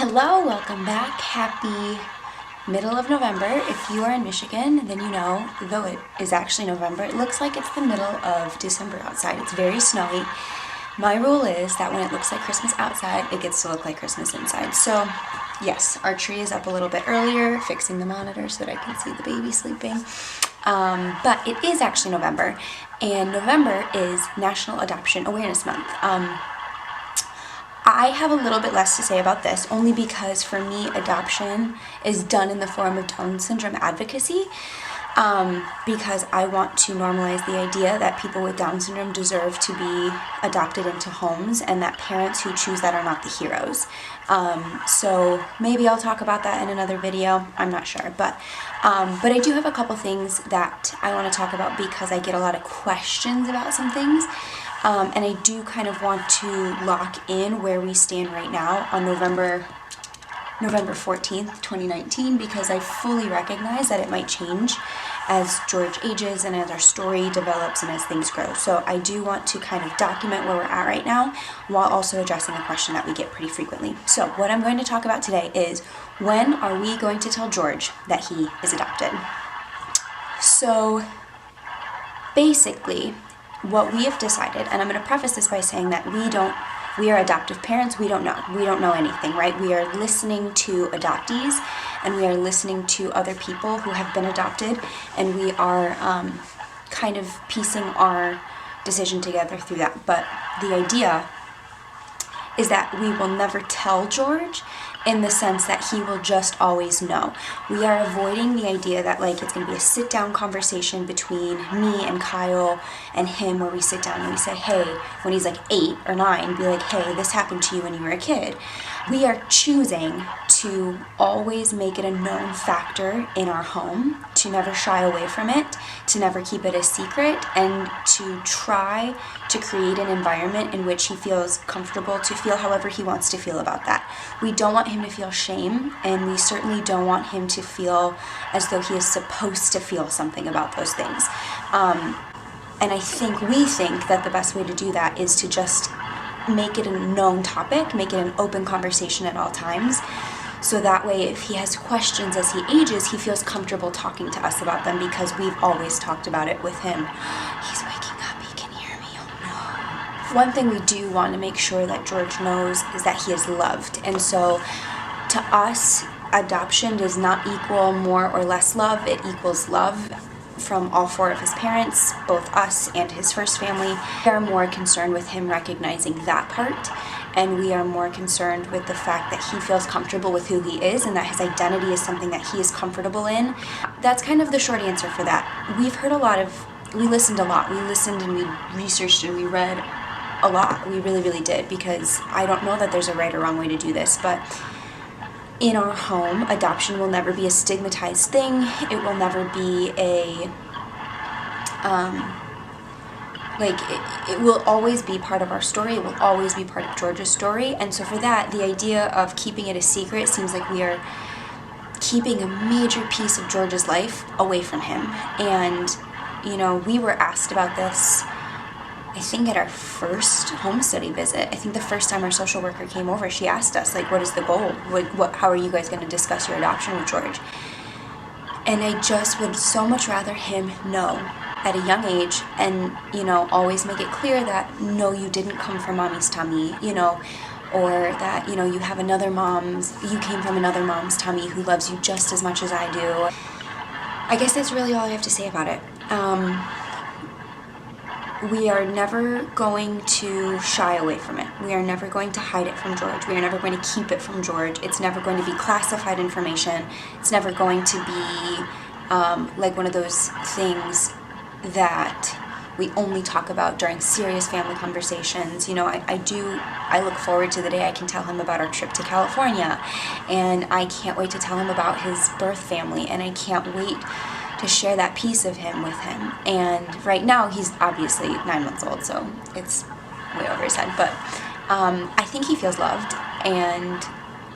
Hello, welcome back. Happy middle of November. If you are in Michigan, then you know, though it is actually November, it looks like it's the middle of December outside. It's very snowy. My rule is that when it looks like Christmas outside, it gets to look like Christmas inside. So yes, our tree is up a little bit earlier, fixing the monitor so that I can see the baby sleeping. But it is actually November, and November is National Adoption Awareness Month. I have a little bit less to say about this, only because for me, adoption is done in the form of Down syndrome advocacy, because I want to normalize the idea that people with Down syndrome deserve to be adopted into homes, and that parents who choose that are not the heroes. So maybe I'll talk about that in another video. I'm not sure, but I do have a couple things that I want to talk about because I get a lot of questions about some things. And I do kind of want to lock in where we stand right now on November 14th, 2019, because I fully recognize that it might change as George ages and as our story develops and as things grow. So I do want to kind of document where we're at right now while also addressing a question that we get pretty frequently. So what I'm going to talk about today is, when are we going to tell George that he is adopted? So basically, what we have decided, and I'm going to preface this by saying that we are adoptive parents, we don't know anything, right? We are listening to adoptees, and we are listening to other people who have been adopted, and we are kind of piecing our decision together through that. But the idea is that we will never tell George, in the sense that he will just always know. We are avoiding the idea that it's going to be a sit-down conversation between me and Kyle and him, where we sit down and we say, hey, when he's 8 or 9, be like, hey, this happened to you when you were a kid. We are choosing to always make it a known factor in our home, to never shy away from it, to never keep it a secret, and to try to create an environment in which he feels comfortable to feel however he wants to feel about that. We don't want him to feel shame, and we certainly don't want him to feel as though he is supposed to feel something about those things. And we think that the best way to do that is to just make it a known topic, make it an open conversation at all times. So that way, if he has questions as he ages, he feels comfortable talking to us about them, because we've always talked about it with him. He's waking up, he can hear me, oh no. One thing we do want to make sure that George knows is that he is loved. And so to us, adoption does not equal more or less love, it equals love from all 4 of his parents, both us and his first family. We are more concerned with him recognizing that part, and we are more concerned with the fact that he feels comfortable with who he is, and that his identity is something that he is comfortable in. That's kind of the short answer for that. We listened a lot. We listened and we researched and we read a lot. We really, really did, because I don't know that there's a right or wrong way to do this, but in our home, adoption will never be a stigmatized thing. It will never be it will always be part of our story. It will always be part of George's story. And so for that, the idea of keeping it a secret seems like we are keeping a major piece of George's life away from him. And, we were asked about this, I think, at our first home study visit. I think the first time our social worker came over, she asked us, what is the goal? How are you guys going to discuss your adoption with George? And I just would so much rather him know at a young age, and, always make it clear that, no, you didn't come from mommy's tummy, or that, you came from another mom's tummy who loves you just as much as I do. I guess that's really all I have to say about it. We are never going to shy away from it. We are never going to hide it from George. We are never going to keep it from George. It's never going to be classified information. It's never going to be one of those things that we only talk about during serious family conversations. I look forward to the day I can tell him about our trip to California, and I can't wait to tell him about his birth family, and I can't wait to share that piece of him with him. And right now, he's obviously 9 months old, so it's way over his head, but I think he feels loved, and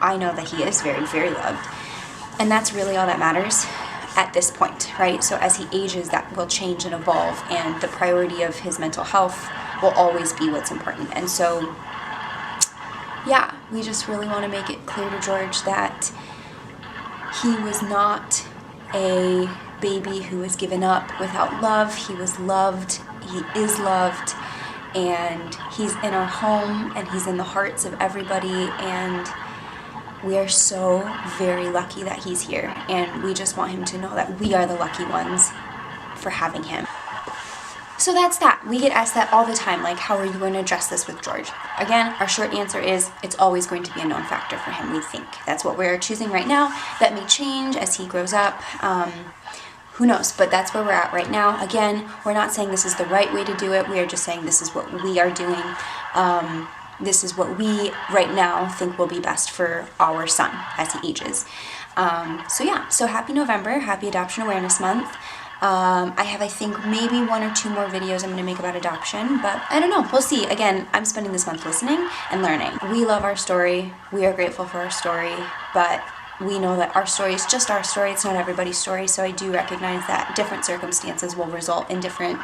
I know that he is very, very loved, and that's really all that matters at this point, right? So as he ages, that will change and evolve, and the priority of his mental health will always be what's important. And so, yeah, we just really want to make it clear to George that he was not a baby who was given up without love. He was loved, he is loved, and he's in our home, and he's in the hearts of everybody, and we are so very lucky that he's here, and we just want him to know that we are the lucky ones for having him. So that's that. We get asked that all the time, like, how are you going to address this with George? Again, our short answer is it's always going to be a known factor for him, we think. That's what we're choosing right now. That may change as he grows up. Who knows? But that's where we're at right now. Again, we're not saying this is the right way to do it. We are just saying this is what we are doing. This is what we right now think will be best for our son as he ages. So yeah, so happy November, happy Adoption Awareness Month. I have, I think, maybe 1 or 2 more videos I'm going to make about adoption, but I don't know. We'll see. Again, I'm spending this month listening and learning. We love our story. We are grateful for our story, but we know that our story is just our story. It's not everybody's story, so I do recognize that different circumstances will result in different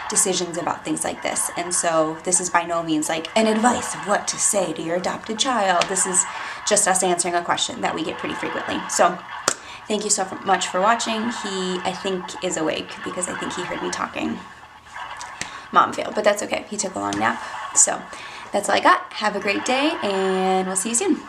decisions about things like this. And so this is by no means like an advice of what to say to your adopted child. This is just us answering a question that we get pretty frequently. So thank you so much for watching. He, I think, is awake because I think he heard me talking. Mom failed, but that's okay. He took a long nap. So that's all I got. Have a great day, and we'll see you soon.